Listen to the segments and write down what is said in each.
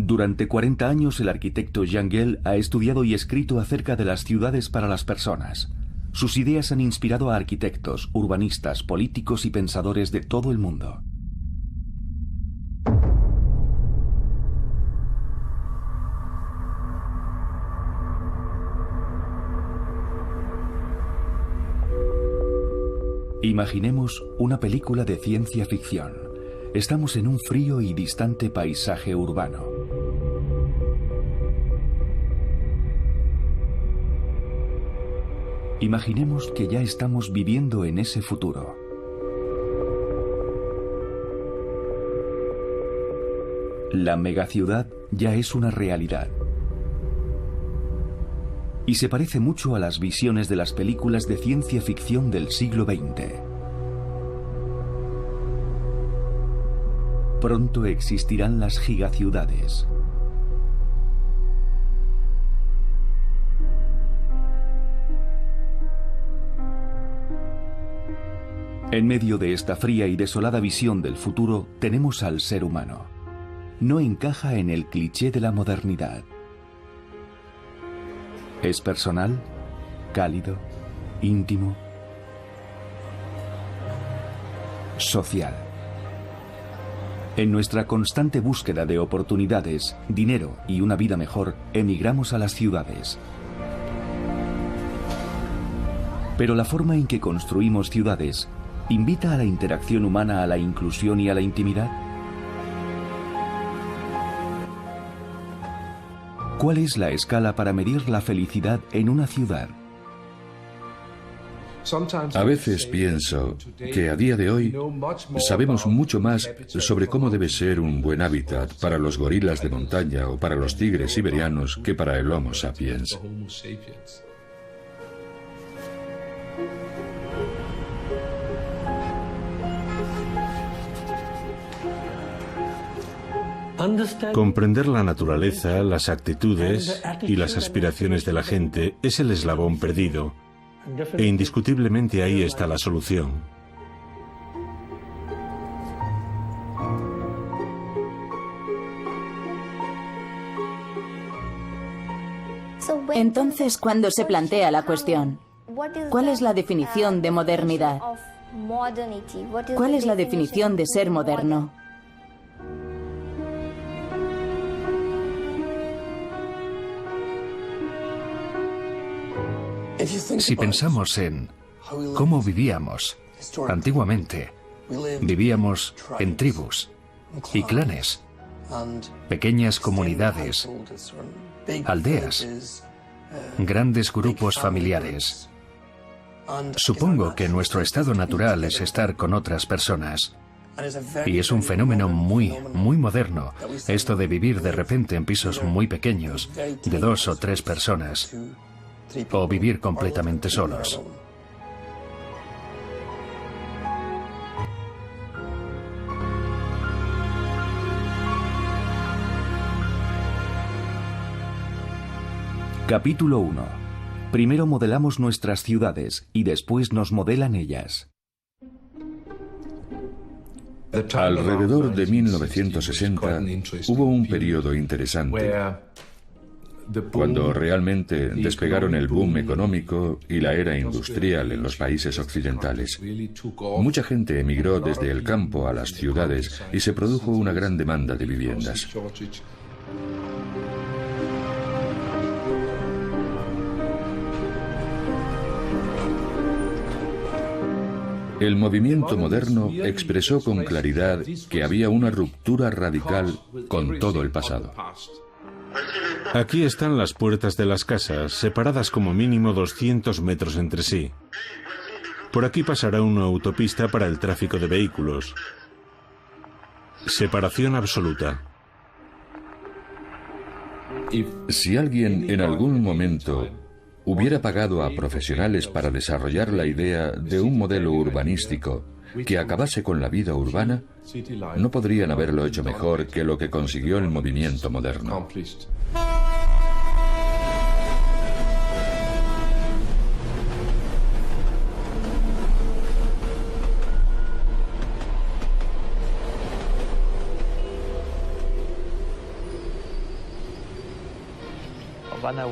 Durante 40 años el arquitecto Jan Gehl ha estudiado y escrito acerca de las ciudades para las personas. Sus ideas han inspirado a arquitectos, urbanistas, políticos y pensadores de todo el mundo. Imaginemos una película de ciencia ficción. Estamos en un frío y distante paisaje urbano. Imaginemos que ya estamos viviendo en ese futuro. La megaciudad ya es una realidad. Y se parece mucho a las visiones de las películas de ciencia ficción del siglo XX. Pronto existirán las gigaciudades. En medio de esta fría y desolada visión del futuro tenemos al ser humano. No encaja en el cliché de la modernidad. Es personal, cálido, íntimo, social. En nuestra constante búsqueda de oportunidades, dinero y una vida mejor, emigramos a las ciudades. Pero la forma en que construimos ciudades invita a la interacción humana, a la inclusión y a la intimidad. ¿Cuál es la escala para medir la felicidad en una ciudad? A veces pienso que a día de hoy sabemos mucho más sobre cómo debe ser un buen hábitat para los gorilas de montaña o para los tigres siberianos que para el Homo sapiens. Comprender la naturaleza, las actitudes y las aspiraciones de la gente es el eslabón perdido, e indiscutiblemente ahí está la solución. Entonces, cuando se plantea la cuestión, ¿cuál es la definición de modernidad? ¿Cuál es la definición de ser moderno? Si pensamos en cómo vivíamos antiguamente, vivíamos en tribus y clanes, pequeñas comunidades, aldeas, grandes grupos familiares. Supongo que nuestro estado natural es estar con otras personas. Y es un fenómeno muy moderno, esto de vivir de repente en pisos muy pequeños, de 2 o 3 personas. O vivir completamente solos. Capítulo 1. Primero modelamos nuestras ciudades y después nos modelan ellas. Alrededor de 1960 hubo un periodo interesante, cuando realmente despegaron el boom económico y la era industrial en los países occidentales. Mucha gente emigró desde el campo a las ciudades y se produjo una gran demanda de viviendas. El movimiento moderno expresó con claridad que había una ruptura radical con todo el pasado. Aquí están las puertas de las casas, separadas como mínimo 200 metros entre sí. Por aquí pasará una autopista para el tráfico de vehículos. Separación absoluta. Si alguien en algún momento hubiera pagado a profesionales para desarrollar la idea de un modelo urbanístico que acabase con la vida urbana, no podrían haberlo hecho mejor que lo que consiguió el movimiento moderno.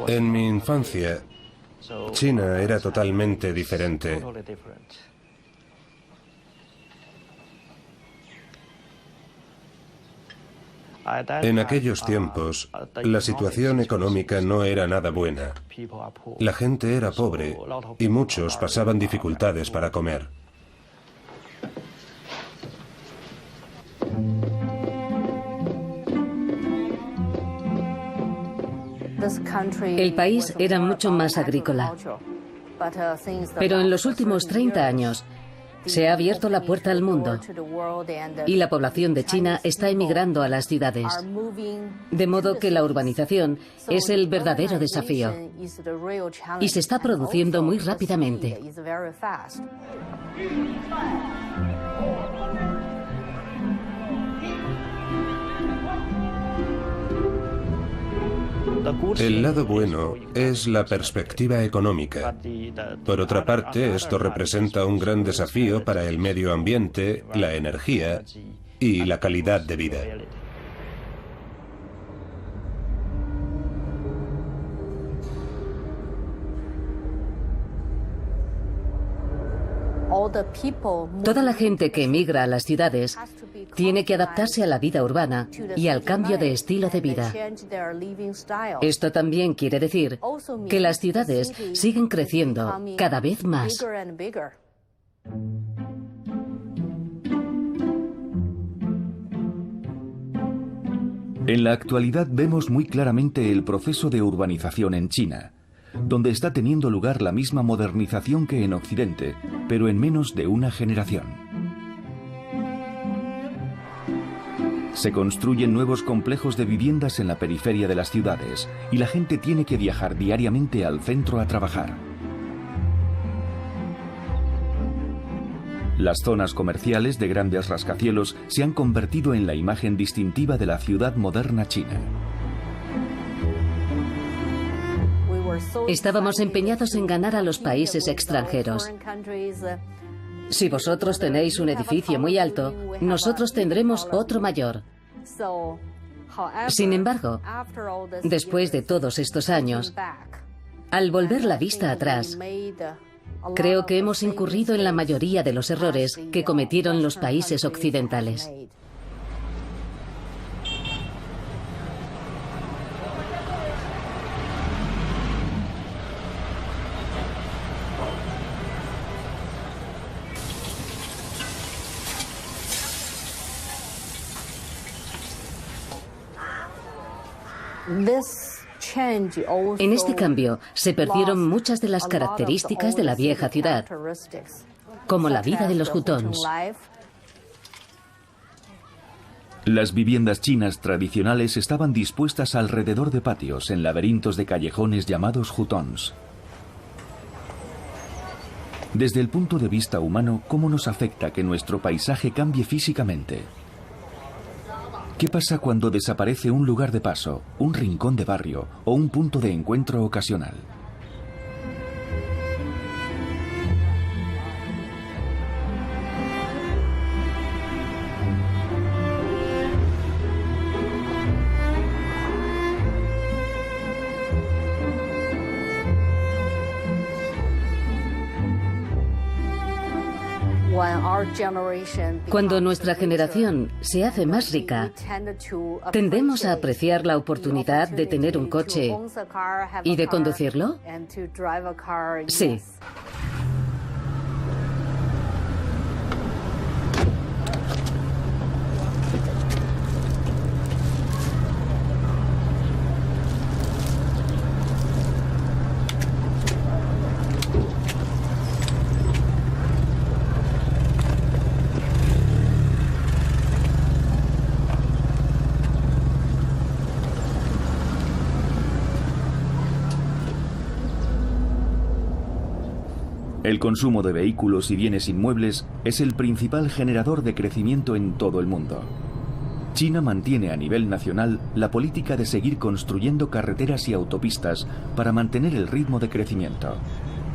En mi infancia, China era totalmente diferente. En aquellos tiempos, la situación económica no era nada buena. La gente era pobre y muchos pasaban dificultades para comer. El país era mucho más agrícola. Pero en los últimos 30 años se ha abierto la puerta al mundo y la población de China está emigrando a las ciudades. De modo que la urbanización es el verdadero desafío y se está produciendo muy rápidamente. El lado bueno es la perspectiva económica. Por otra parte, esto representa un gran desafío para el medio ambiente, la energía y la calidad de vida. Toda la gente que emigra a las ciudades tiene que adaptarse a la vida urbana y al cambio de estilo de vida. Esto también quiere decir que las ciudades siguen creciendo cada vez más. En la actualidad vemos muy claramente el proceso de urbanización en China, donde está teniendo lugar la misma modernización que en Occidente, pero en menos de una generación. Se construyen nuevos complejos de viviendas en la periferia de las ciudades y la gente tiene que viajar diariamente al centro a trabajar. Las zonas comerciales de grandes rascacielos se han convertido en la imagen distintiva de la ciudad moderna china. Estábamos empeñados en ganar a los países extranjeros. Si vosotros tenéis un edificio muy alto, nosotros tendremos otro mayor. Sin embargo, después de todos estos años, al volver la vista atrás, creo que hemos incurrido en la mayoría de los errores que cometieron los países occidentales. En este cambio se perdieron muchas de las características de la vieja ciudad, como la vida de los hutongs. Las viviendas chinas tradicionales estaban dispuestas alrededor de patios en laberintos de callejones llamados hutongs. Desde el punto de vista humano, ¿cómo nos afecta que nuestro paisaje cambie físicamente? ¿Qué pasa cuando desaparece un lugar de paso, un rincón de barrio o un punto de encuentro ocasional? Cuando nuestra generación se hace más rica, tendemos a apreciar la oportunidad de tener un coche y de conducirlo. Sí. El consumo de vehículos y bienes inmuebles es el principal generador de crecimiento en todo el mundo. China mantiene a nivel nacional la política de seguir construyendo carreteras y autopistas para mantener el ritmo de crecimiento.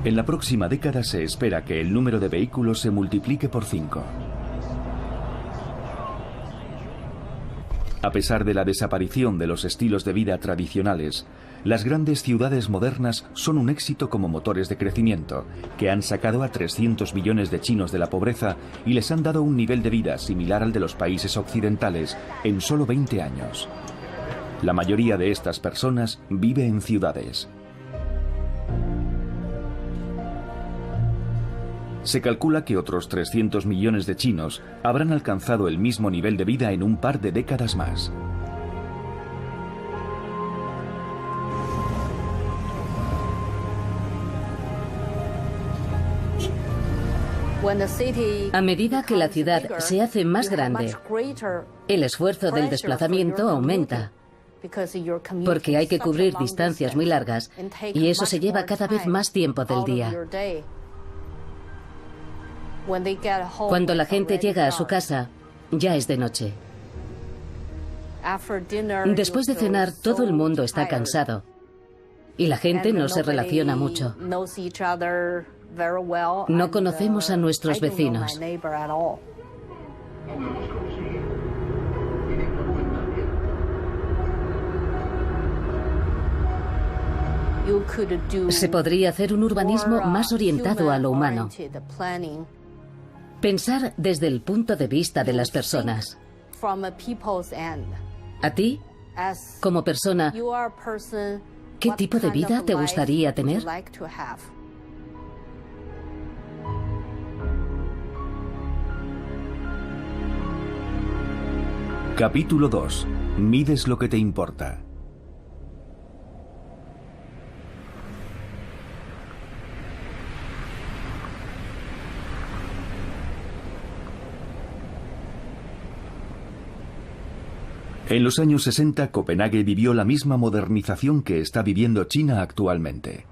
En la próxima década se espera que el número de vehículos se multiplique por 5. A pesar de la desaparición de los estilos de vida tradicionales, las grandes ciudades modernas son un éxito como motores de crecimiento, que han sacado a 300 millones de chinos de la pobreza y les han dado un nivel de vida similar al de los países occidentales en solo 20 años. La mayoría de estas personas vive en ciudades. Se calcula que otros 300 millones de chinos habrán alcanzado el mismo nivel de vida en un par de décadas más. A medida que la ciudad se hace más grande, el esfuerzo del desplazamiento aumenta, porque hay que cubrir distancias muy largas y eso se lleva cada vez más tiempo del día. Cuando la gente llega a su casa, ya es de noche. Después de cenar, todo el mundo está cansado y la gente no se relaciona mucho. No conocemos a nuestros vecinos. Se podría hacer un urbanismo más orientado a lo humano. Pensar desde el punto de vista de las personas. A ti, como persona, ¿qué tipo de vida te gustaría tener? Capítulo 2. Mides lo que te importa. En los años 60, Copenhague vivió la misma modernización que está viviendo China actualmente.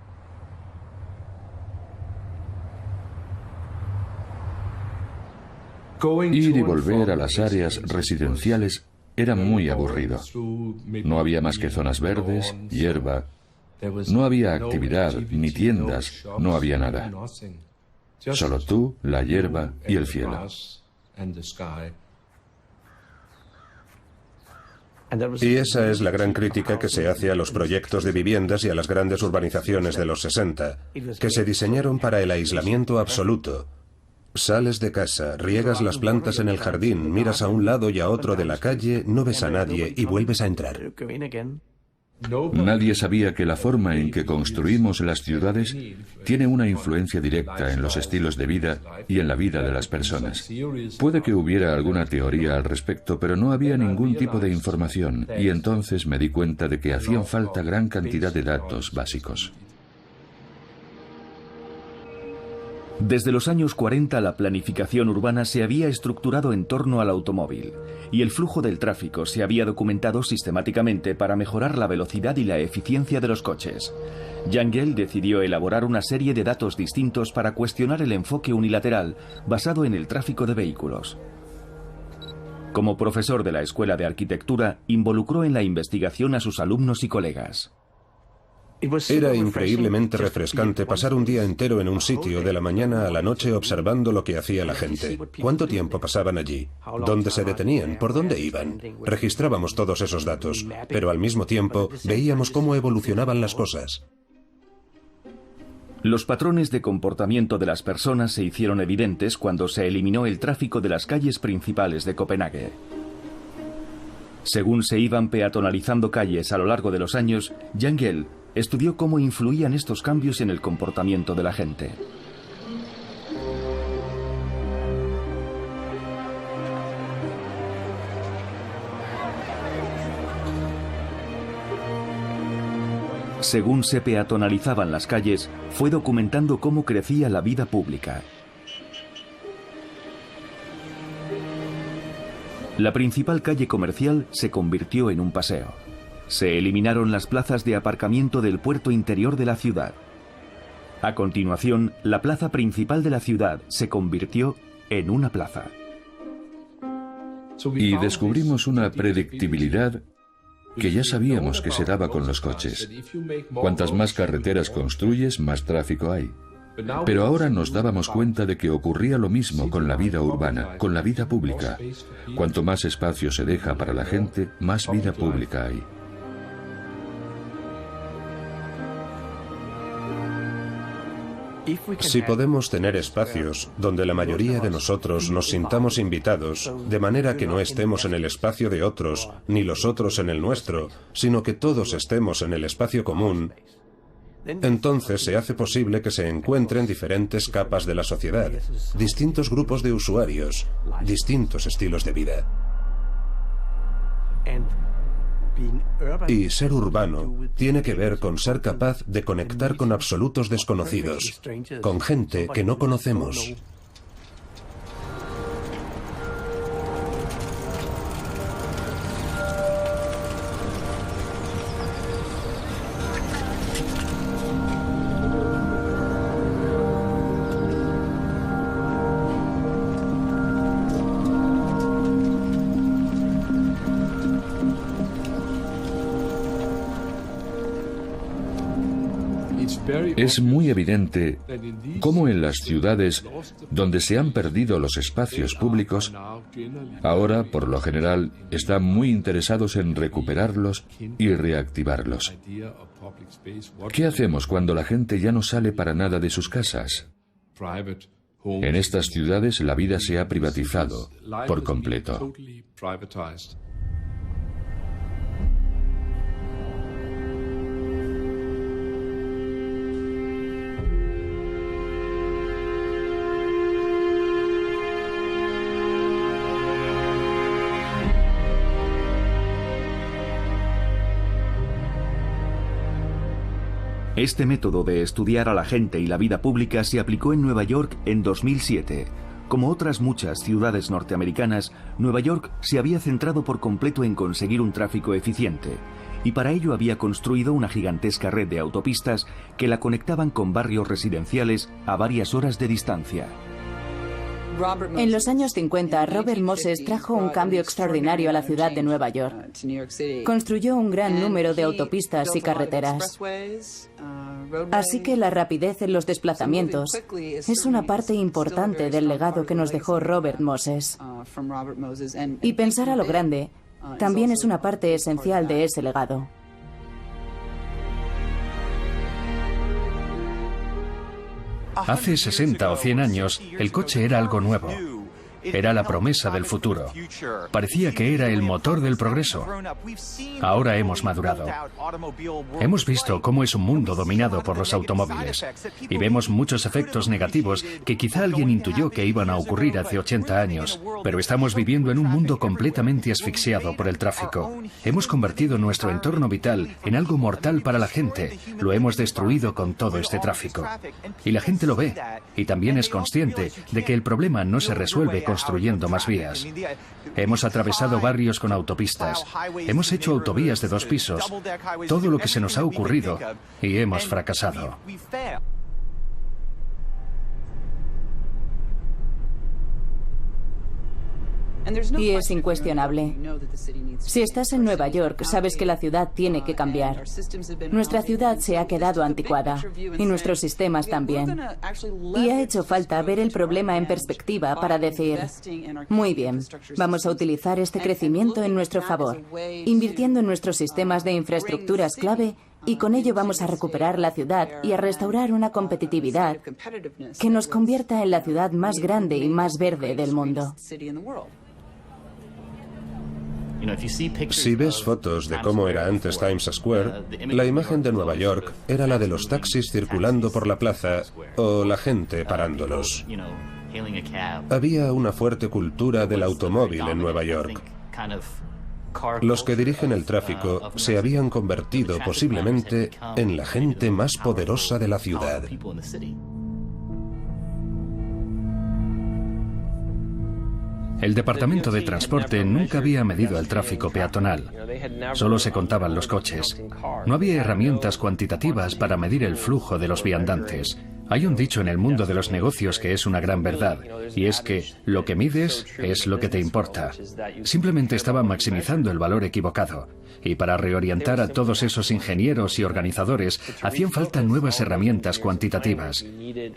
Ir y volver a las áreas residenciales era muy aburrido. No había más que zonas verdes, hierba. No había actividad, ni tiendas, no había nada. Solo tú, la hierba y el cielo. Y esa es la gran crítica que se hace a los proyectos de viviendas y a las grandes urbanizaciones de los 60, que se diseñaron para el aislamiento absoluto. Sales de casa, riegas las plantas en el jardín, miras a un lado y a otro de la calle, no ves a nadie y vuelves a entrar. Nadie sabía que la forma en que construimos las ciudades tiene una influencia directa en los estilos de vida y en la vida de las personas. Puede que hubiera alguna teoría al respecto, pero no había ningún tipo de información, y entonces me di cuenta de que hacían falta gran cantidad de datos básicos. Desde los años 40 la planificación urbana se había estructurado en torno al automóvil y el flujo del tráfico se había documentado sistemáticamente para mejorar la velocidad y la eficiencia de los coches. Jangel decidió elaborar una serie de datos distintos para cuestionar el enfoque unilateral basado en el tráfico de vehículos. Como profesor de la Escuela de Arquitectura, involucró en la investigación a sus alumnos y colegas. Era increíblemente refrescante pasar un día entero en un sitio de la mañana a la noche observando lo que hacía la gente. ¿Cuánto tiempo pasaban allí? ¿Dónde se detenían? ¿Por dónde iban? Registrábamos todos esos datos, pero al mismo tiempo veíamos cómo evolucionaban las cosas. Los patrones de comportamiento de las personas se hicieron evidentes cuando se eliminó el tráfico de las calles principales de Copenhague. Según se iban peatonalizando calles a lo largo de los años, Jangel estudió cómo influían estos cambios en el comportamiento de la gente. Según se peatonalizaban las calles, fue documentando cómo crecía la vida pública. La principal calle comercial se convirtió en un paseo. Se eliminaron las plazas de aparcamiento del puerto interior de la ciudad. A continuación, la plaza principal de la ciudad se convirtió en una plaza. Y descubrimos una predictibilidad que ya sabíamos que se daba con los coches. Cuantas más carreteras construyes, más tráfico hay. Pero ahora nos dábamos cuenta de que ocurría lo mismo con la vida urbana, con la vida pública. Cuanto más espacio se deja para la gente, más vida pública hay. Si podemos tener espacios donde la mayoría de nosotros nos sintamos invitados, de manera que no estemos en el espacio de otros, ni los otros en el nuestro, sino que todos estemos en el espacio común, entonces se hace posible que se encuentren diferentes capas de la sociedad, distintos grupos de usuarios, distintos estilos de vida. Y ser urbano tiene que ver con ser capaz de conectar con absolutos desconocidos, con gente que no conocemos. Es muy evidente cómo en las ciudades donde se han perdido los espacios públicos, ahora, por lo general, están muy interesados en recuperarlos y reactivarlos. ¿Qué hacemos cuando la gente ya no sale para nada de sus casas? En estas ciudades la vida se ha privatizado por completo. Este método de estudiar a la gente y la vida pública se aplicó en Nueva York en 2007. Como otras muchas ciudades norteamericanas, Nueva York se había centrado por completo en conseguir un tráfico eficiente, y para ello había construido una gigantesca red de autopistas que la conectaban con barrios residenciales a varias horas de distancia. En los años 50, Robert Moses trajo un cambio extraordinario a la ciudad de Nueva York. Construyó un gran número de autopistas y carreteras. Así que la rapidez en los desplazamientos es una parte importante del legado que nos dejó Robert Moses. Y pensar a lo grande también es una parte esencial de ese legado. Hace 60 o 100 años, el coche era algo nuevo. Era la promesa del futuro. Parecía que era el motor del progreso. Ahora hemos madurado. Hemos visto cómo es un mundo dominado por los automóviles. Y vemos muchos efectos negativos que quizá alguien intuyó que iban a ocurrir hace 80 años. Pero estamos viviendo en un mundo completamente asfixiado por el tráfico. Hemos convertido nuestro entorno vital en algo mortal para la gente. Lo hemos destruido con todo este tráfico. Y la gente lo ve. Y también es consciente de que el problema no se resuelve construyendo más vías. Hemos atravesado barrios con autopistas. Hemos hecho autovías de 2 pisos. Todo lo que se nos ha ocurrido. Y hemos fracasado. Y es incuestionable. Si estás en Nueva York, sabes que la ciudad tiene que cambiar. Nuestra ciudad se ha quedado anticuada, y nuestros sistemas también. Y ha hecho falta ver el problema en perspectiva para decir, muy bien, vamos a utilizar este crecimiento en nuestro favor, invirtiendo en nuestros sistemas de infraestructuras clave, y con ello vamos a recuperar la ciudad y a restaurar una competitividad que nos convierta en la ciudad más grande y más verde del mundo. Si ves fotos de cómo era antes Times Square, la imagen de Nueva York era la de los taxis circulando por la plaza o la gente parándolos. Había una fuerte cultura del automóvil en Nueva York. Los que dirigen el tráfico se habían convertido posiblemente en la gente más poderosa de la ciudad. El Departamento de Transporte nunca había medido el tráfico peatonal. Solo se contaban los coches. No había herramientas cuantitativas para medir el flujo de los viandantes. Hay un dicho en el mundo de los negocios que es una gran verdad, y es que lo que mides es lo que te importa. Simplemente estaban maximizando el valor equivocado, y para reorientar a todos esos ingenieros y organizadores hacían falta nuevas herramientas cuantitativas.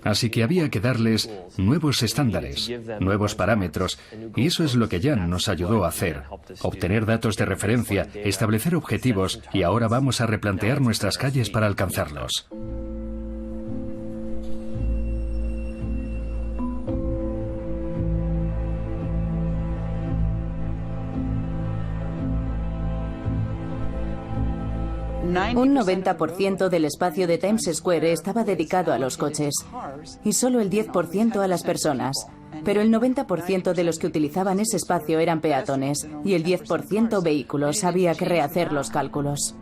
Así que había que darles nuevos estándares, nuevos parámetros, y eso es lo que Jan nos ayudó a hacer. Obtener datos de referencia, establecer objetivos, y ahora vamos a replantear nuestras calles para alcanzarlos. Un 90% del espacio de Times Square estaba dedicado a los coches y solo el 10% a las personas. Pero el 90% de los que utilizaban ese espacio eran peatones y el 10% vehículos. Había que rehacer los cálculos.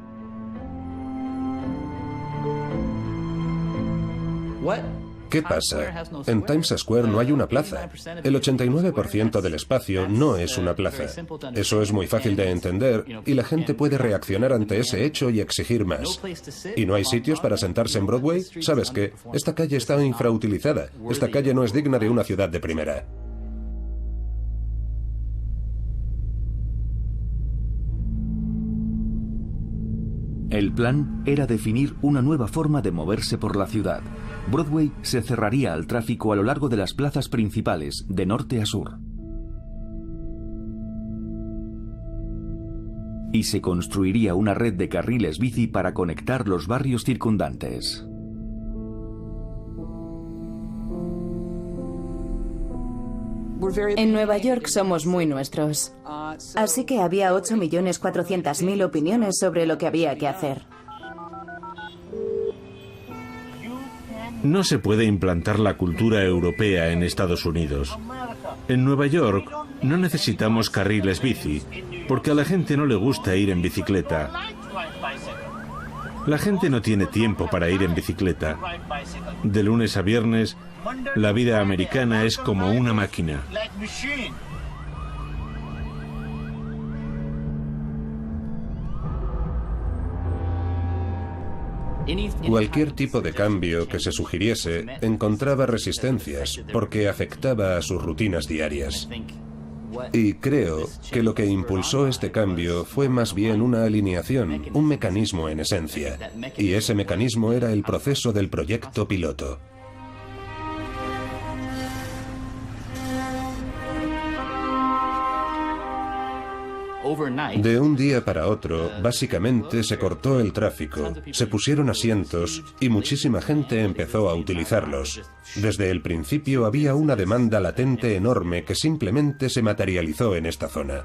¿Qué pasa? En Times Square no hay una plaza. El 89% del espacio no es una plaza. Eso es muy fácil de entender y la gente puede reaccionar ante ese hecho y exigir más. ¿Y no hay sitios para sentarse en Broadway? ¿Sabes qué? Esta calle está infrautilizada. Esta calle no es digna de una ciudad de primera. El plan era definir una nueva forma de moverse por la ciudad. Broadway se cerraría al tráfico a lo largo de las plazas principales, de norte a sur. Y se construiría una red de carriles bici para conectar los barrios circundantes. En Nueva York somos muy nuestros. Así que había 8.400.000 opiniones sobre lo que había que hacer. No se puede implantar la cultura europea en Estados Unidos. En Nueva York no necesitamos carriles bici, porque a la gente no le gusta ir en bicicleta. La gente no tiene tiempo para ir en bicicleta. De lunes a viernes, la vida americana es como una máquina. Cualquier tipo de cambio que se sugiriese encontraba resistencias porque afectaba a sus rutinas diarias. Y creo que lo que impulsó este cambio fue más bien una alineación, un mecanismo en esencia. Y ese mecanismo era el proceso del proyecto piloto. De un día para otro, básicamente se cortó el tráfico, se pusieron asientos y muchísima gente empezó a utilizarlos. Desde el principio había una demanda latente enorme que simplemente se materializó en esta zona.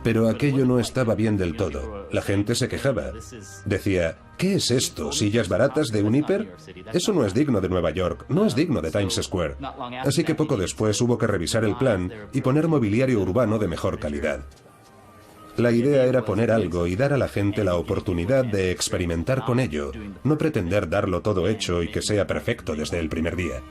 Pero aquello no estaba bien del todo. La gente se quejaba. Decía, ¿qué es esto? ¿Sillas baratas de un hiper? Eso no es digno de Nueva York, no es digno de Times Square. Así que poco después hubo que revisar el plan y poner mobiliario urbano de mejor calidad. La idea era poner algo y dar a la gente la oportunidad de experimentar con ello, no pretender darlo todo hecho y que sea perfecto desde el primer día.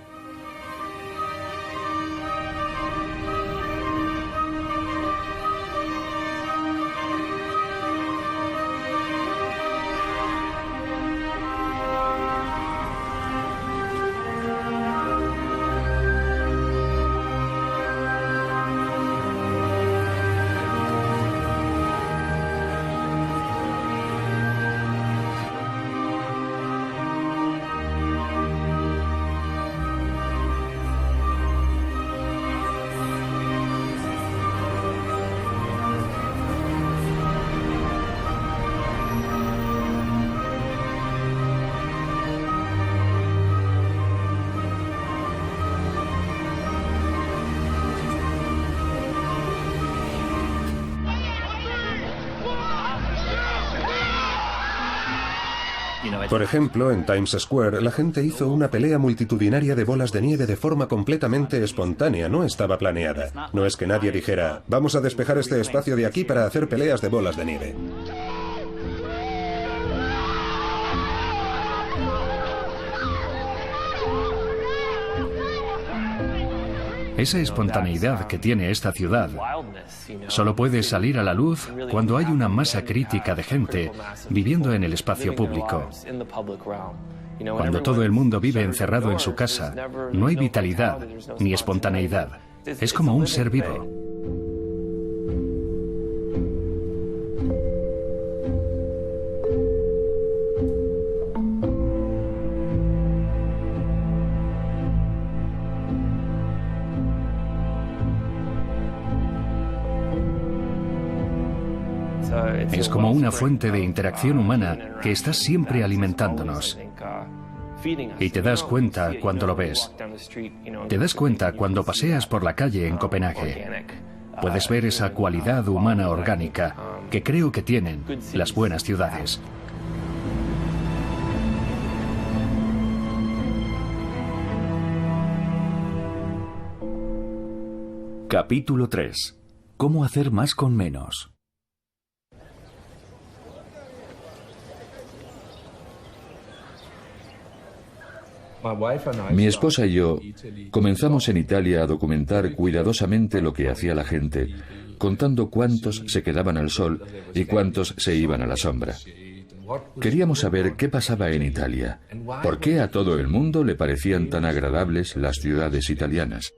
Por ejemplo, en Times Square, la gente hizo una pelea multitudinaria de bolas de nieve de forma completamente espontánea, no estaba planeada. No es que nadie dijera, vamos a despejar este espacio de aquí para hacer peleas de bolas de nieve. Esa espontaneidad que tiene esta ciudad solo puede salir a la luz cuando hay una masa crítica de gente viviendo en el espacio público. Cuando todo el mundo vive encerrado en su casa, no hay vitalidad ni espontaneidad. Es como un ser vivo. Es como una fuente de interacción humana que está siempre alimentándonos. Y te das cuenta cuando lo ves. Te das cuenta cuando paseas por la calle en Copenhague. Puedes ver esa cualidad humana orgánica que creo que tienen las buenas ciudades. Capítulo 3. ¿Cómo hacer más con menos? Mi esposa y yo comenzamos en Italia a documentar cuidadosamente lo que hacía la gente, contando cuántos se quedaban al sol y cuántos se iban a la sombra. Queríamos saber qué pasaba en Italia, por qué a todo el mundo le parecían tan agradables las ciudades italianas.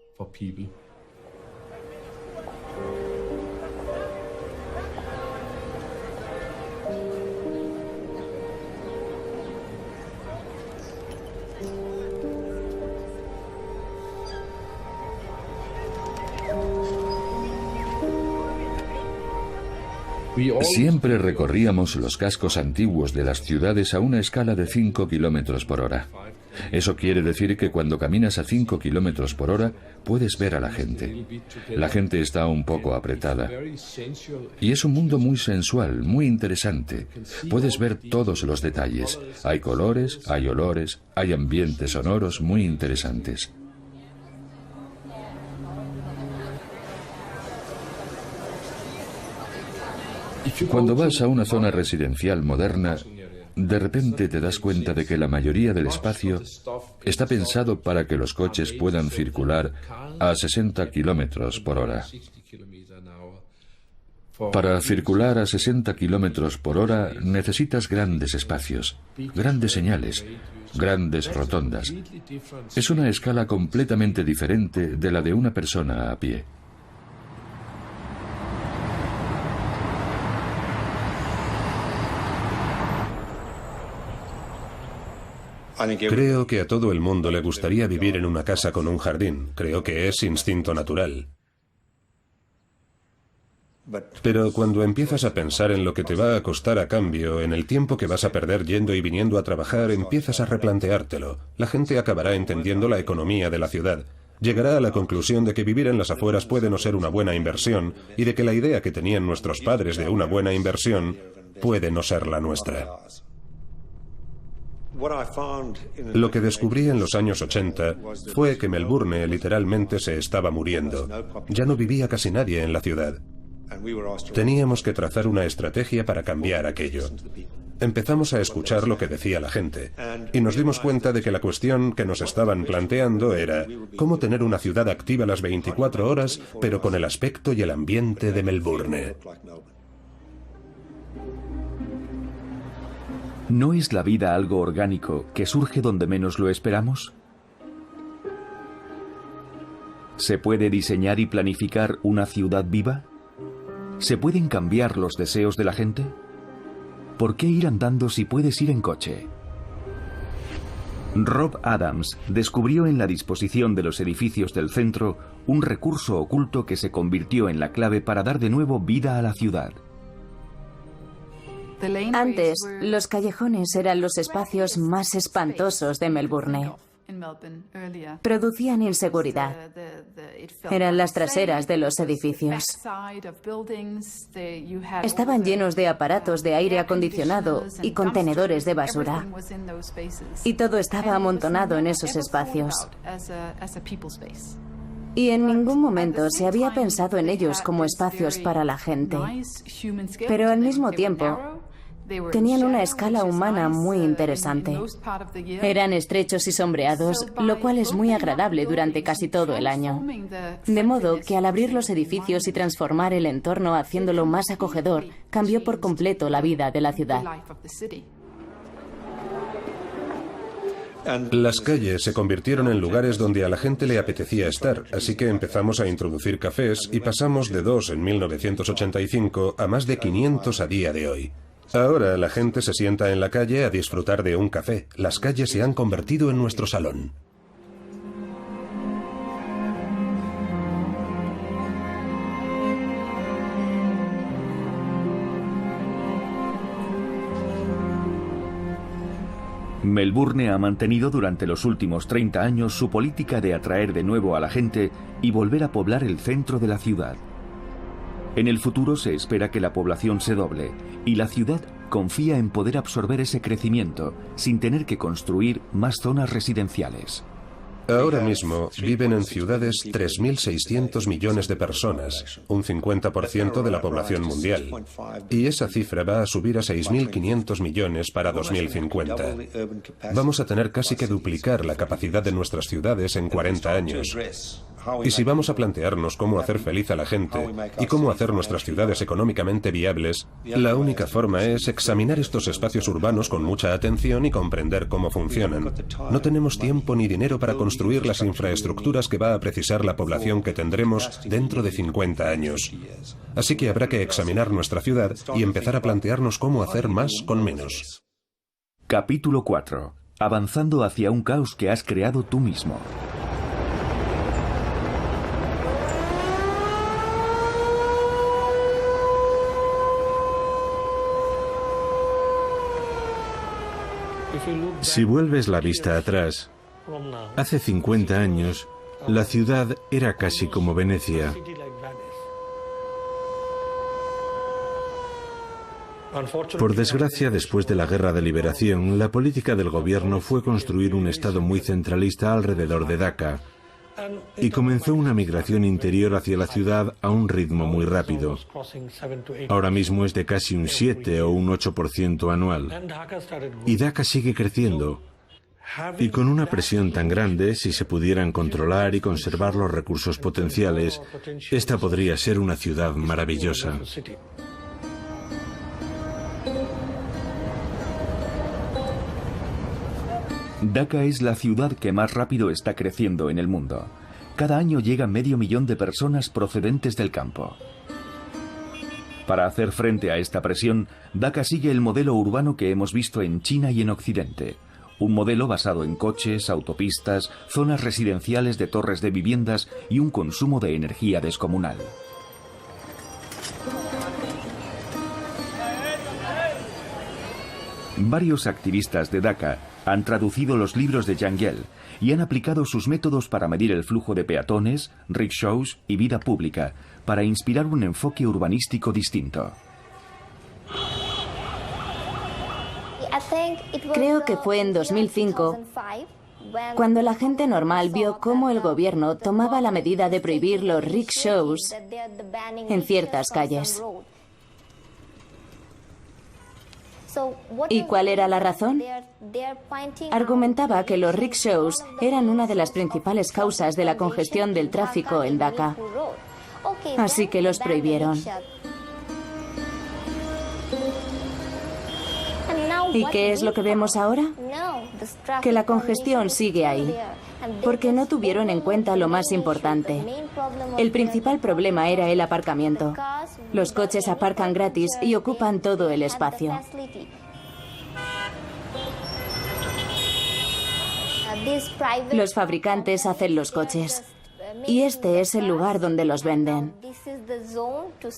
Siempre recorríamos los cascos antiguos de las ciudades a una escala de 5 kilómetros por hora. Eso quiere decir que cuando caminas a 5 kilómetros por hora puedes ver a la gente. La gente está un poco apretada. Y es un mundo muy sensual, muy interesante. Puedes ver todos los detalles. Hay colores, hay olores, hay ambientes sonoros muy interesantes. Cuando vas a una zona residencial moderna, de repente te das cuenta de que la mayoría del espacio está pensado para que los coches puedan circular a 60 kilómetros por hora. Para circular a 60 kilómetros por hora necesitas grandes espacios, grandes señales, grandes rotondas. Es una escala completamente diferente de la de una persona a pie. Creo que a todo el mundo le gustaría vivir en una casa con un jardín. Creo que es instinto natural. Pero cuando empiezas a pensar en lo que te va a costar a cambio, en el tiempo que vas a perder yendo y viniendo a trabajar, empiezas a replanteártelo. La gente acabará entendiendo la economía de la ciudad. Llegará a la conclusión de que vivir en las afueras puede no ser una buena inversión y de que la idea que tenían nuestros padres de una buena inversión puede no ser la nuestra. Lo que descubrí en los años 80 fue que Melbourne literalmente se estaba muriendo. Ya no vivía casi nadie en la ciudad. Teníamos que trazar una estrategia para cambiar aquello. Empezamos a escuchar lo que decía la gente y nos dimos cuenta de que la cuestión que nos estaban planteando era cómo tener una ciudad activa las 24 horas, pero con el aspecto y el ambiente de Melbourne. ¿No es la vida algo orgánico que surge donde menos lo esperamos? ¿Se puede diseñar y planificar una ciudad viva? ¿Se pueden cambiar los deseos de la gente? ¿Por qué ir andando si puedes ir en coche? Rob Adams descubrió en la disposición de los edificios del centro un recurso oculto que se convirtió en la clave para dar de nuevo vida a la ciudad. Antes, los callejones eran los espacios más espantosos de Melbourne. Producían inseguridad. Eran las traseras de los edificios. Estaban llenos de aparatos de aire acondicionado y contenedores de basura. Y todo estaba amontonado en esos espacios. Y en ningún momento se había pensado en ellos como espacios para la gente. Pero al mismo tiempo, tenían una escala humana muy interesante. Eran estrechos y sombreados, lo cual es muy agradable durante casi todo el año. De modo que al abrir los edificios y transformar el entorno haciéndolo más acogedor, cambió por completo la vida de la ciudad. Las calles se convirtieron en lugares donde a la gente le apetecía estar, así que empezamos a introducir cafés y pasamos de 2 en 1985 a más de 500 a día de hoy. Ahora la gente se sienta en la calle a disfrutar de un café. Las calles se han convertido en nuestro salón. Melbourne ha mantenido durante los últimos 30 años su política de atraer de nuevo a la gente y volver a poblar el centro de la ciudad. En el futuro se espera que la población se doble y la ciudad confía en poder absorber ese crecimiento sin tener que construir más zonas residenciales. Ahora mismo viven en ciudades 3.600 millones de personas, un 50% de la población mundial. Y esa cifra va a subir a 6.500 millones para 2050. Vamos a tener casi que duplicar la capacidad de nuestras ciudades en 40 años. Y si vamos a plantearnos cómo hacer feliz a la gente y cómo hacer nuestras ciudades económicamente viables, la única forma es examinar estos espacios urbanos con mucha atención y comprender cómo funcionan. No tenemos tiempo ni dinero para construir las infraestructuras que va a precisar la población que tendremos dentro de 50 años. Así que habrá que examinar nuestra ciudad y empezar a plantearnos cómo hacer más con menos. Capítulo 4. Avanzando hacia un caos que has creado tú mismo. Si vuelves la vista atrás, hace 50 años, la ciudad era casi como Venecia. Por desgracia, después de la Guerra de Liberación, la política del gobierno fue construir un estado muy centralista alrededor de Dhaka, y comenzó una migración interior hacia la ciudad a un ritmo muy rápido. Ahora mismo es de casi un 7 o un 8% anual. Y Dhaka sigue creciendo. Y con una presión tan grande, si se pudieran controlar y conservar los recursos potenciales, esta podría ser una ciudad maravillosa. Dhaka es la ciudad que más rápido está creciendo en el mundo. Cada año llega 500.000 de personas procedentes del campo. Para hacer frente a esta presión, Dhaka sigue el modelo urbano que hemos visto en China y en Occidente. Un modelo basado en coches, autopistas, zonas residenciales de torres de viviendas y un consumo de energía descomunal. Varios activistas de Dhaka han traducido los libros de Jangel y han aplicado sus métodos para medir el flujo de peatones, rickshaws y vida pública, para inspirar un enfoque urbanístico distinto. Creo que fue en 2005 cuando la gente normal vio cómo el gobierno tomaba la medida de prohibir los rickshaws en ciertas calles. ¿Y cuál era la razón? Argumentaba que los rickshaws eran una de las principales causas de la congestión del tráfico en Dhaka. Así que los prohibieron. ¿Y qué es lo que vemos ahora? Que la congestión sigue ahí, porque no tuvieron en cuenta lo más importante. El principal problema era el aparcamiento. Los coches aparcan gratis y ocupan todo el espacio. Los fabricantes hacen los coches. Y este es el lugar donde los venden.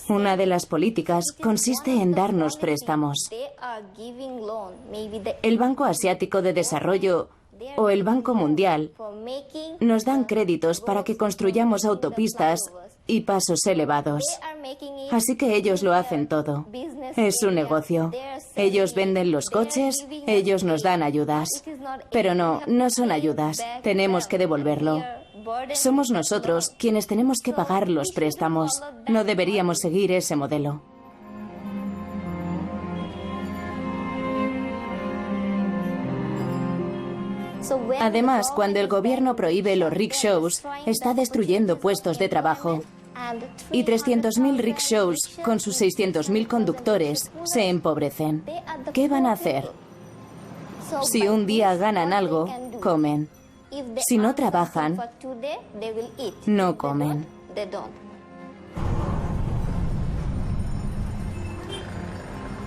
Una de las políticas consiste en darnos préstamos. El Banco Asiático de Desarrollo o el Banco Mundial nos dan créditos para que construyamos autopistas y pasos elevados. Así que ellos lo hacen todo. Es un negocio. Ellos venden los coches, ellos nos dan ayudas. Pero no son ayudas. Tenemos que devolverlo. Somos nosotros quienes tenemos que pagar los préstamos. No deberíamos seguir ese modelo. Además, cuando el gobierno prohíbe los rickshaws, está destruyendo puestos de trabajo. Y 300.000 rickshaws, con sus 600.000 conductores, se empobrecen. ¿Qué van a hacer? Si un día ganan algo, comen. Si no trabajan, no comen.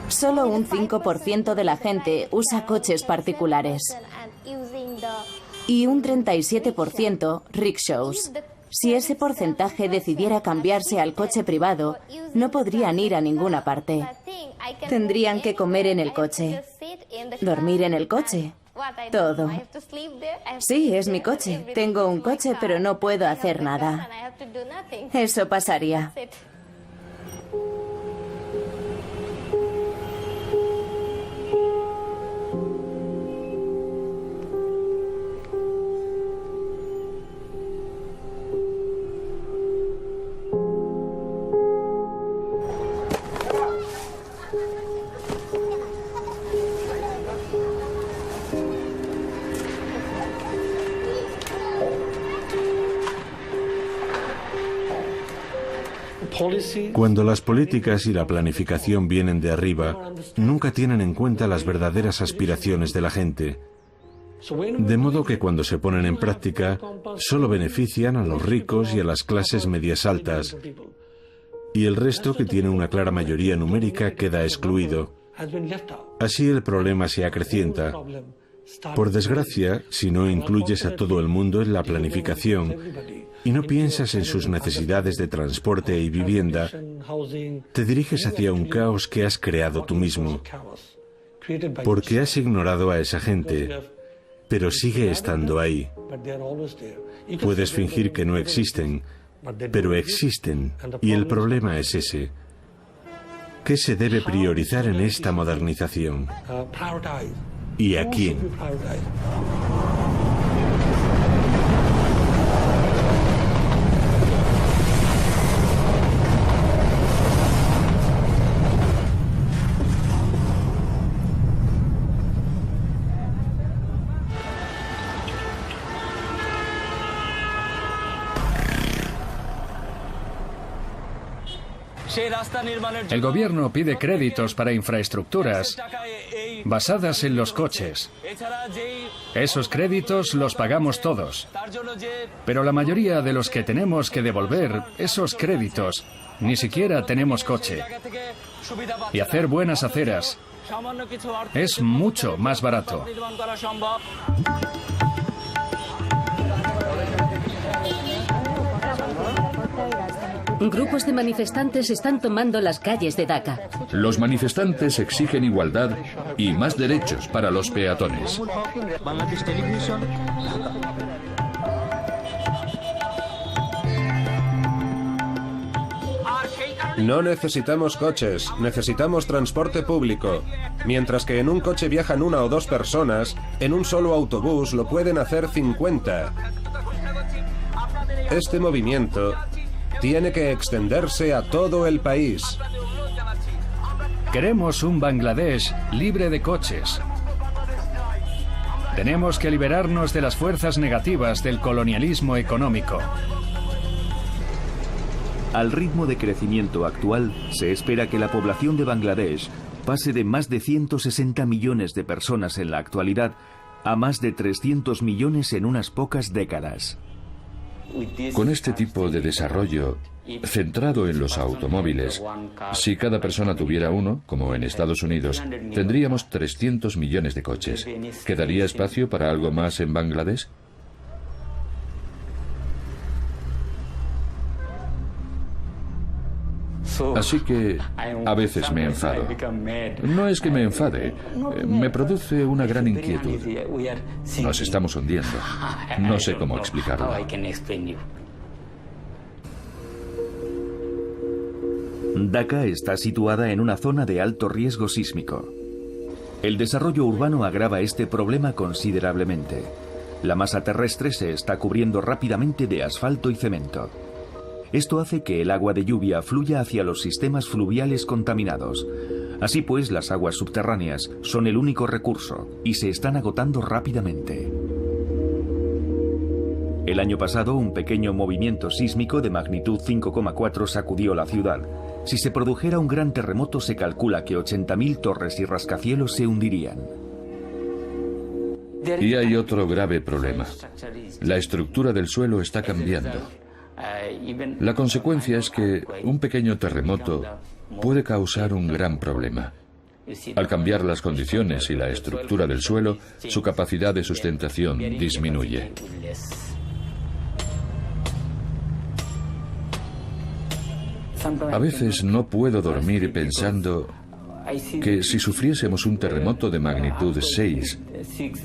Solo un 5% de la gente usa coches particulares y un 37% rickshaws. Si ese porcentaje decidiera cambiarse al coche privado, no podrían ir a ninguna parte. Tendrían que comer en el coche, dormir en el coche, todo. Sí, es mi coche. Tengo un coche, pero no puedo hacer nada. Eso pasaría. Cuando las políticas y la planificación vienen de arriba, nunca tienen en cuenta las verdaderas aspiraciones de la gente. De modo que cuando se ponen en práctica, solo benefician a los ricos y a las clases medias altas. Y el resto, que tiene una clara mayoría numérica, queda excluido. Así el problema se acrecienta. Por desgracia, si no incluyes a todo el mundo en la planificación y no piensas en sus necesidades de transporte y vivienda, te diriges hacia un caos que has creado tú mismo. Porque has ignorado a esa gente, pero sigue estando ahí. Puedes fingir que no existen, pero existen, y el problema es ese. ¿Qué se debe priorizar en esta modernización? ¿Y a quién? El gobierno pide créditos para infraestructuras basadas en los coches. Esos créditos los pagamos todos. Pero la mayoría de los que tenemos que devolver esos créditos ni siquiera tenemos coche. Y hacer buenas aceras es mucho más barato. Grupos de manifestantes están tomando las calles de Dhaka. Los manifestantes exigen igualdad y más derechos para los peatones. No necesitamos coches, necesitamos transporte público. Mientras que en un coche viajan 1 o 2 personas, en un solo autobús lo pueden hacer 50. Este movimiento tiene que extenderse a todo el país. Queremos un Bangladesh libre de coches. Tenemos que liberarnos de las fuerzas negativas del colonialismo económico. Al ritmo de crecimiento actual, se espera que la población de Bangladesh pase de más de 160 millones de personas en la actualidad a más de 300 millones en unas pocas décadas. Con este tipo de desarrollo, centrado en los automóviles, si cada persona tuviera uno, como en Estados Unidos, tendríamos 300 millones de coches. ¿Quedaría espacio para algo más en Bangladesh? Así que a veces me enfado. No es que me enfade, me produce una gran inquietud. Nos estamos hundiendo. No sé cómo explicarlo. Dhaka está situada en una zona de alto riesgo sísmico. El desarrollo urbano agrava este problema considerablemente. La masa terrestre se está cubriendo rápidamente de asfalto y cemento. Esto hace que el agua de lluvia fluya hacia los sistemas fluviales contaminados. Así pues, las aguas subterráneas son el único recurso y se están agotando rápidamente. El año pasado, un pequeño movimiento sísmico de magnitud 5,4 sacudió la ciudad. Si se produjera un gran terremoto, se calcula que 80.000 torres y rascacielos se hundirían. Y hay otro grave problema. La estructura del suelo está cambiando. La consecuencia es que un pequeño terremoto puede causar un gran problema. Al cambiar las condiciones y la estructura del suelo, su capacidad de sustentación disminuye. A veces no puedo dormir pensando que si sufriésemos un terremoto de magnitud 6,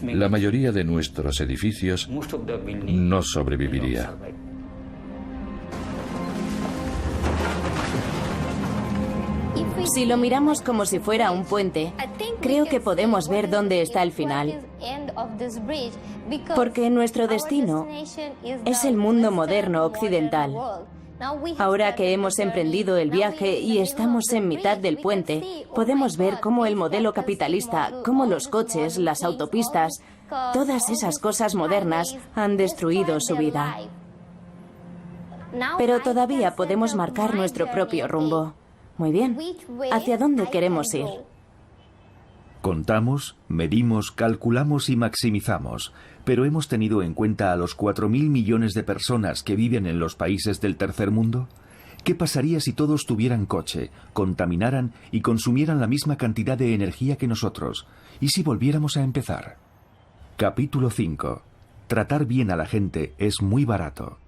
la mayoría de nuestros edificios no sobreviviría. Si lo miramos como si fuera un puente, creo que podemos ver dónde está el final. Porque nuestro destino es el mundo moderno occidental. Ahora que hemos emprendido el viaje y estamos en mitad del puente, podemos ver cómo el modelo capitalista, cómo los coches, las autopistas, todas esas cosas modernas han destruido su vida. Pero todavía podemos marcar nuestro propio rumbo. Muy bien. ¿Hacia dónde queremos ir? Contamos, medimos, calculamos y maximizamos, pero ¿hemos tenido en cuenta a los 4.000 millones de personas que viven en los países del tercer mundo? ¿Qué pasaría si todos tuvieran coche, contaminaran y consumieran la misma cantidad de energía que nosotros? ¿Y si volviéramos a empezar? Capítulo 5. Tratar bien a la gente es muy barato.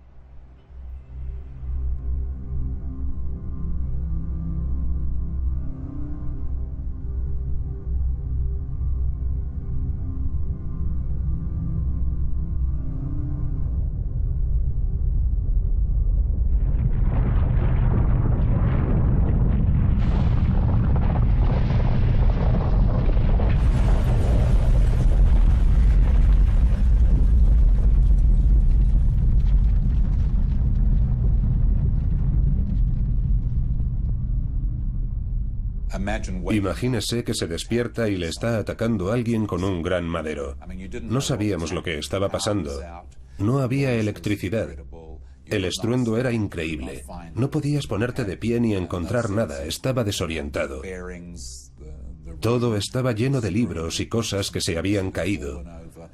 Imagínese que se despierta y le está atacando a alguien con un gran madero. No sabíamos lo que estaba pasando. No había electricidad. El estruendo era increíble. No podías ponerte de pie ni encontrar nada. Estaba desorientado. Todo estaba lleno de libros y cosas que se habían caído.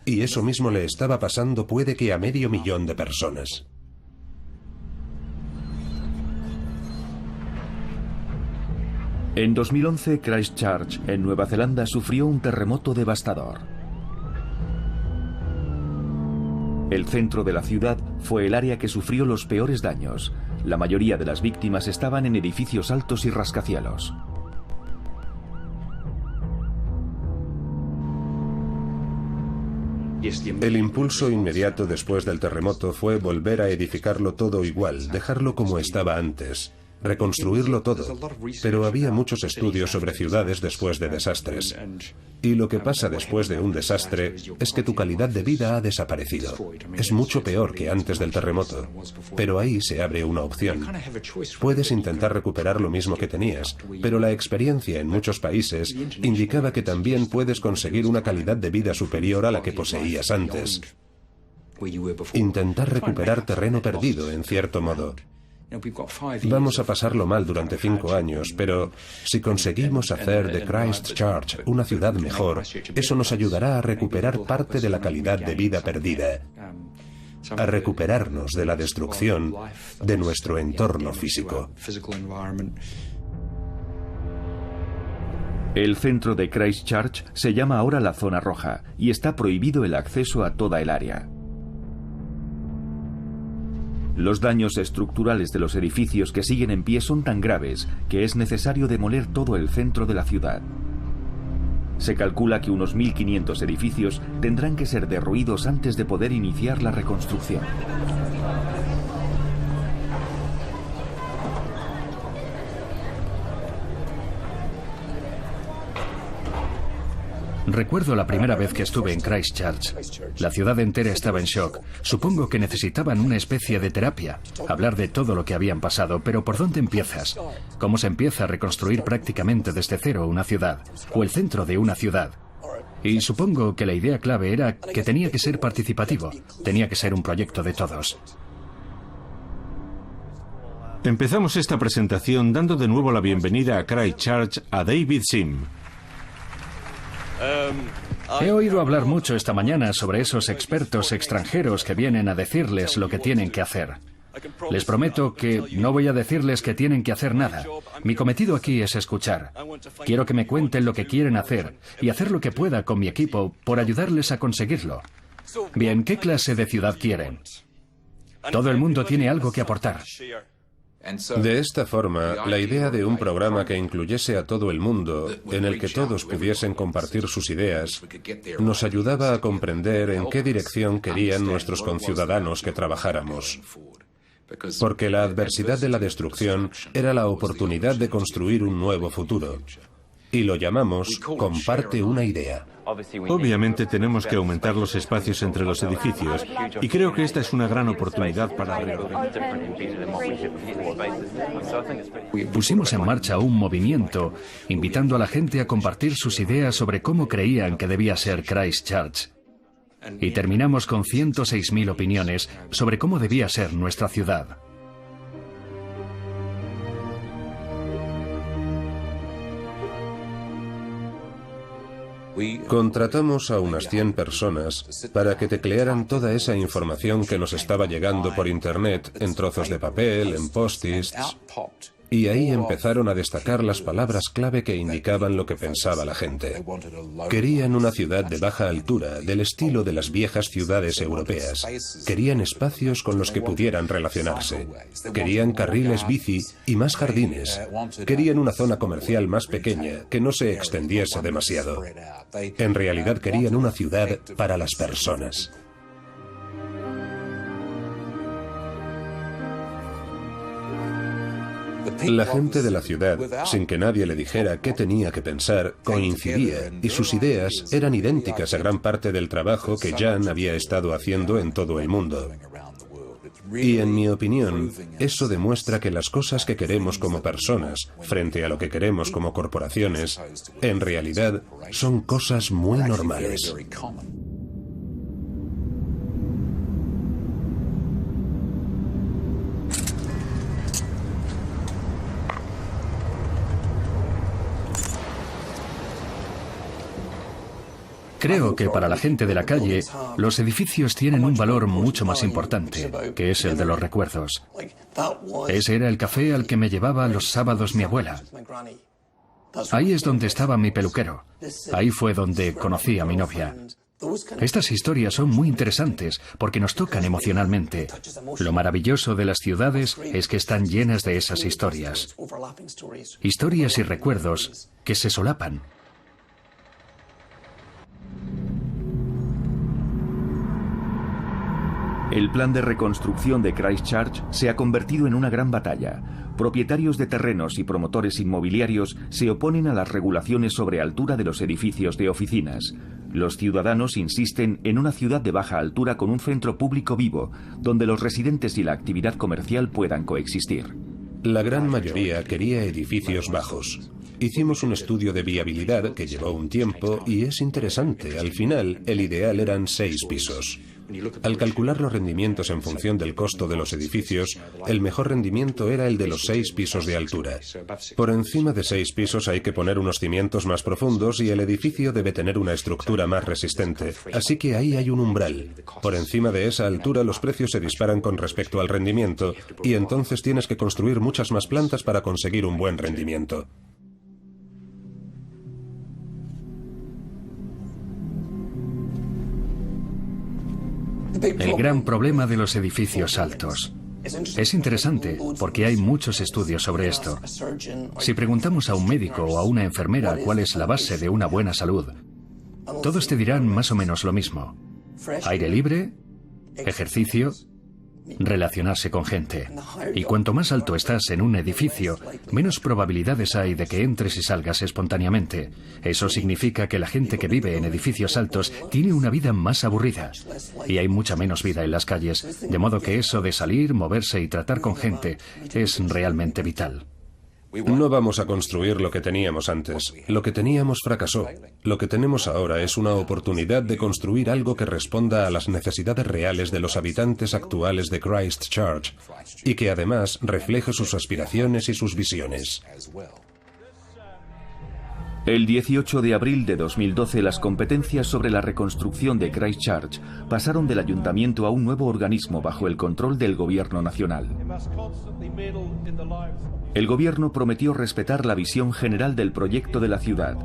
Y eso mismo le estaba pasando puede que a 500.000 de personas. En 2011, Christchurch, en Nueva Zelanda, sufrió un terremoto devastador. El centro de la ciudad fue el área que sufrió los peores daños. La mayoría de las víctimas estaban en edificios altos y rascacielos. El impulso inmediato después del terremoto fue volver a edificarlo todo igual, dejarlo como estaba antes. Reconstruirlo todo, pero había muchos estudios sobre ciudades después de desastres. Y lo que pasa después de un desastre es que tu calidad de vida ha desaparecido. Es mucho peor que antes del terremoto, pero ahí se abre una opción. Puedes intentar recuperar lo mismo que tenías, pero la experiencia en muchos países indicaba que también puedes conseguir una calidad de vida superior a la que poseías antes. Intentar recuperar terreno perdido, en cierto modo. Vamos a pasarlo mal durante 5 años, pero si conseguimos hacer de Christchurch una ciudad mejor, eso nos ayudará a recuperar parte de la calidad de vida perdida, a recuperarnos de la destrucción de nuestro entorno físico. El centro de Christchurch se llama ahora la Zona Roja y está prohibido el acceso a toda el área. Los daños estructurales de los edificios que siguen en pie son tan graves que es necesario demoler todo el centro de la ciudad. Se calcula que unos 1.500 edificios tendrán que ser derruidos antes de poder iniciar la reconstrucción. Recuerdo la primera vez que estuve en Christchurch. La ciudad entera estaba en shock. Supongo que necesitaban una especie de terapia. Hablar de todo lo que habían pasado, pero ¿por dónde empiezas? ¿Cómo se empieza a reconstruir prácticamente desde cero una ciudad? O el centro de una ciudad. Y supongo que la idea clave era que tenía que ser participativo. Tenía que ser un proyecto de todos. Empezamos esta presentación dando de nuevo la bienvenida a Christchurch a David Sim. He oído hablar mucho esta mañana sobre esos expertos extranjeros que vienen a decirles lo que tienen que hacer. Les prometo que no voy a decirles que tienen que hacer nada. Mi cometido aquí es escuchar. Quiero que me cuenten lo que quieren hacer y hacer lo que pueda con mi equipo por ayudarles a conseguirlo. Bien, ¿qué clase de ciudad quieren? Todo el mundo tiene algo que aportar. De esta forma, la idea de un programa que incluyese a todo el mundo, en el que todos pudiesen compartir sus ideas, nos ayudaba a comprender en qué dirección querían nuestros conciudadanos que trabajáramos. Porque la adversidad de la destrucción era la oportunidad de construir un nuevo futuro. Y lo llamamos Comparte una idea. Obviamente tenemos que aumentar los espacios entre los edificios y creo que esta es una gran oportunidad para reorganizar. Pusimos en marcha un movimiento invitando a la gente a compartir sus ideas sobre cómo creían que debía ser Christchurch. Y terminamos con 106.000 opiniones sobre cómo debía ser nuestra ciudad. Contratamos a unas 100 personas para que teclearan toda esa información que nos estaba llegando por Internet en trozos de papel, en post-its, y ahí empezaron a destacar las palabras clave que indicaban lo que pensaba la gente. Querían una ciudad de baja altura, del estilo de las viejas ciudades europeas. Querían espacios con los que pudieran relacionarse. Querían carriles bici y más jardines. Querían una zona comercial más pequeña, que no se extendiese demasiado. En realidad querían una ciudad para las personas. La gente de la ciudad, sin que nadie le dijera qué tenía que pensar, coincidía y sus ideas eran idénticas a gran parte del trabajo que Jan había estado haciendo en todo el mundo. Y en mi opinión, eso demuestra que las cosas que queremos como personas, frente a lo que queremos como corporaciones, en realidad son cosas muy normales. Creo que para la gente de la calle, los edificios tienen un valor mucho más importante, que es el de los recuerdos. Ese era el café al que me llevaba los sábados mi abuela. Ahí es donde estaba mi peluquero. Ahí fue donde conocí a mi novia. Estas historias son muy interesantes porque nos tocan emocionalmente. Lo maravilloso de las ciudades es que están llenas de esas historias. Historias y recuerdos que se solapan. El plan de reconstrucción de Christchurch se ha convertido en una gran batalla. Propietarios de terrenos y promotores inmobiliarios se oponen a las regulaciones sobre altura de los edificios de oficinas. Los ciudadanos insisten en una ciudad de baja altura con un centro público vivo, donde los residentes y la actividad comercial puedan coexistir. La gran mayoría quería edificios bajos. Hicimos un estudio de viabilidad que llevó un tiempo y es interesante. Al final, el ideal eran 6 pisos. Al calcular los rendimientos en función del costo de los edificios, el mejor rendimiento era el de los 6 pisos de altura. Por encima de 6 pisos hay que poner unos cimientos más profundos y el edificio debe tener una estructura más resistente. Así que ahí hay un umbral. Por encima de esa altura los precios se disparan con respecto al rendimiento y entonces tienes que construir muchas más plantas para conseguir un buen rendimiento. El gran problema de los edificios altos. Es interesante porque hay muchos estudios sobre esto. Si preguntamos a un médico o a una enfermera cuál es la base de una buena salud, todos te dirán más o menos lo mismo. Aire libre, ejercicio, relacionarse con gente. Y cuanto más alto estás en un edificio, menos probabilidades hay de que entres y salgas espontáneamente. Eso significa que la gente que vive en edificios altos tiene una vida más aburrida. Y hay mucha menos vida en las calles, de modo que eso de salir, moverse y tratar con gente es realmente vital. No vamos a construir lo que teníamos antes. Lo que teníamos fracasó. Lo que tenemos ahora es una oportunidad de construir algo que responda a las necesidades reales de los habitantes actuales de Christchurch y que además refleje sus aspiraciones y sus visiones. El 18 de abril de 2012 las competencias sobre la reconstrucción de Christchurch pasaron del ayuntamiento a un nuevo organismo bajo el control del gobierno nacional. El gobierno prometió respetar la visión general del proyecto de la ciudad.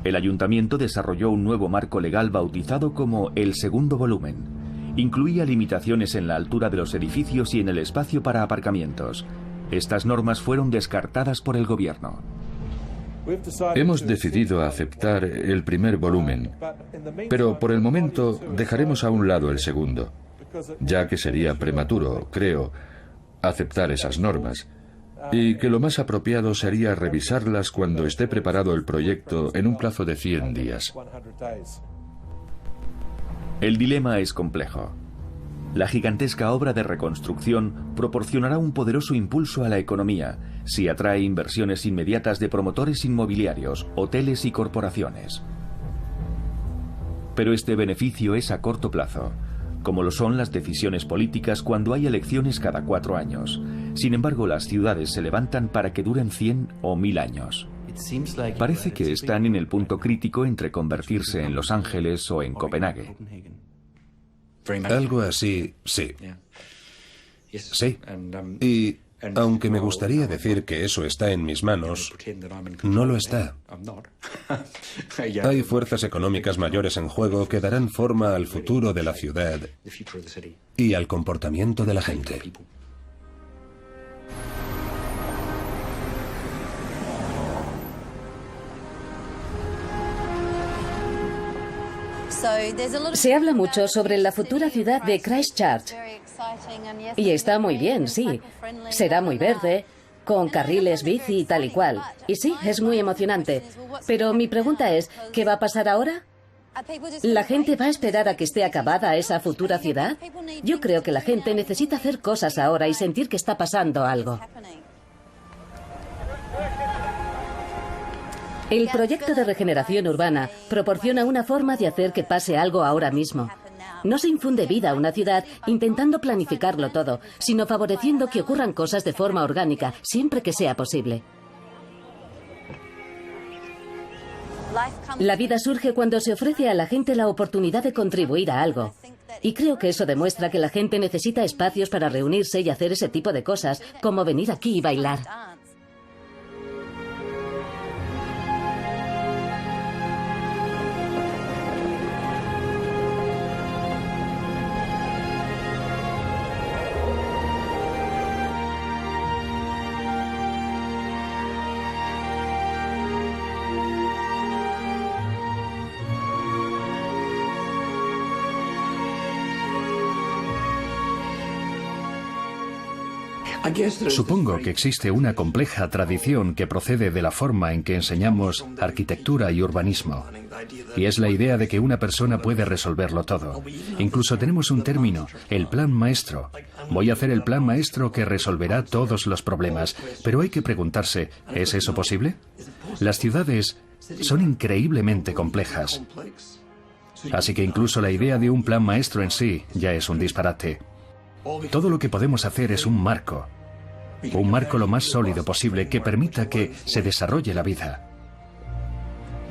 El ayuntamiento desarrolló un nuevo marco legal bautizado como el segundo volumen. Incluía limitaciones en la altura de los edificios y en el espacio para aparcamientos. Estas normas fueron descartadas por el gobierno. Hemos decidido aceptar el primer volumen, pero por el momento dejaremos a un lado el segundo, ya que sería prematuro, creo, aceptar esas normas, y que lo más apropiado sería revisarlas cuando esté preparado el proyecto en un plazo de 100 días. El dilema es complejo. La gigantesca obra de reconstrucción proporcionará un poderoso impulso a la economía si atrae inversiones inmediatas de promotores inmobiliarios, hoteles y corporaciones. Pero este beneficio es a corto plazo, como lo son las decisiones políticas cuando hay elecciones cada 4 años. Sin embargo, las ciudades se levantan para que duren 100 o 1000 años. Parece que están en el punto crítico entre convertirse en Los Ángeles o en Copenhague. Algo así, sí. Sí. Y aunque me gustaría decir que eso está en mis manos, no lo está. Hay fuerzas económicas mayores en juego que darán forma al futuro de la ciudad y al comportamiento de la gente. Se habla mucho sobre la futura ciudad de Christchurch. Y está muy bien, sí. Será muy verde, con carriles bici y tal y cual. Y sí, es muy emocionante. Pero mi pregunta es, ¿qué va a pasar ahora? ¿La gente va a esperar a que esté acabada esa futura ciudad? Yo creo que la gente necesita hacer cosas ahora y sentir que está pasando algo. El proyecto de regeneración urbana proporciona una forma de hacer que pase algo ahora mismo. No se infunde vida a una ciudad intentando planificarlo todo, sino favoreciendo que ocurran cosas de forma orgánica, siempre que sea posible. La vida surge cuando se ofrece a la gente la oportunidad de contribuir a algo. Y creo que eso demuestra que la gente necesita espacios para reunirse y hacer ese tipo de cosas, como venir aquí y bailar. Supongo que existe una compleja tradición que procede de la forma en que enseñamos arquitectura y urbanismo. Y es la idea de que una persona puede resolverlo todo. Incluso tenemos un término, el plan maestro. Voy a hacer el plan maestro que resolverá todos los problemas. Pero hay que preguntarse, ¿es eso posible? Las ciudades son increíblemente complejas. Así que incluso la idea de un plan maestro en sí ya es un disparate. Todo lo que podemos hacer es un marco lo más sólido posible que permita que se desarrolle la vida.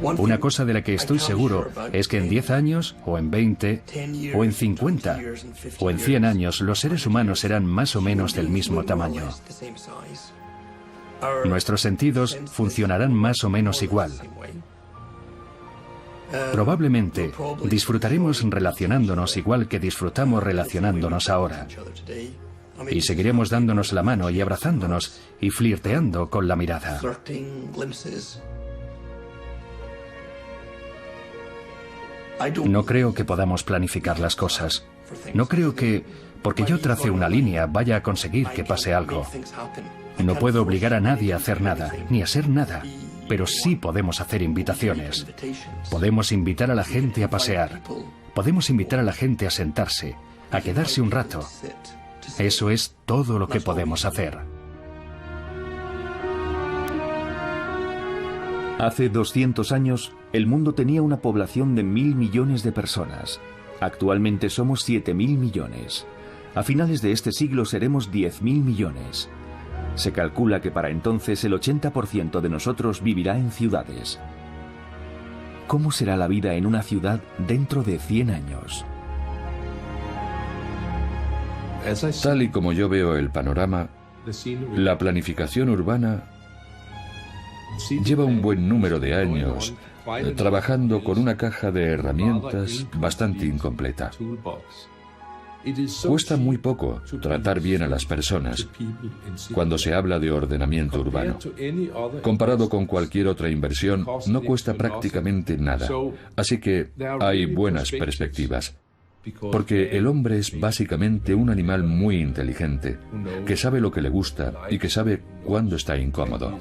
Una cosa de la que estoy seguro es que en 10 años, o en 20, o en 50, o en 100 años, los seres humanos serán más o menos del mismo tamaño. Nuestros sentidos funcionarán más o menos igual. Probablemente disfrutaremos relacionándonos igual que disfrutamos relacionándonos ahora. Y seguiremos dándonos la mano y abrazándonos y flirteando con la mirada. No creo que podamos planificar las cosas. No creo que, porque yo trace una línea, vaya a conseguir que pase algo. No puedo obligar a nadie a hacer nada, ni a ser nada. Pero sí podemos hacer invitaciones. Podemos invitar a la gente a pasear. Podemos invitar a la gente a sentarse, a quedarse un rato. Eso es todo lo que podemos hacer. Hace 200 años, el mundo tenía una población de 1.000 millones de personas. Actualmente somos 7.000 millones. A finales de este siglo seremos 10.000 millones. Se calcula que para entonces el 80% de nosotros vivirá en ciudades. ¿Cómo será la vida en una ciudad dentro de 100 años? Tal y como yo veo el panorama, la planificación urbana lleva un buen número de años trabajando con una caja de herramientas bastante incompleta. Cuesta muy poco tratar bien a las personas cuando se habla de ordenamiento urbano. Comparado con cualquier otra inversión, no cuesta prácticamente nada. Así que hay buenas perspectivas. Porque el hombre es básicamente un animal muy inteligente, que sabe lo que le gusta y que sabe cuándo está incómodo.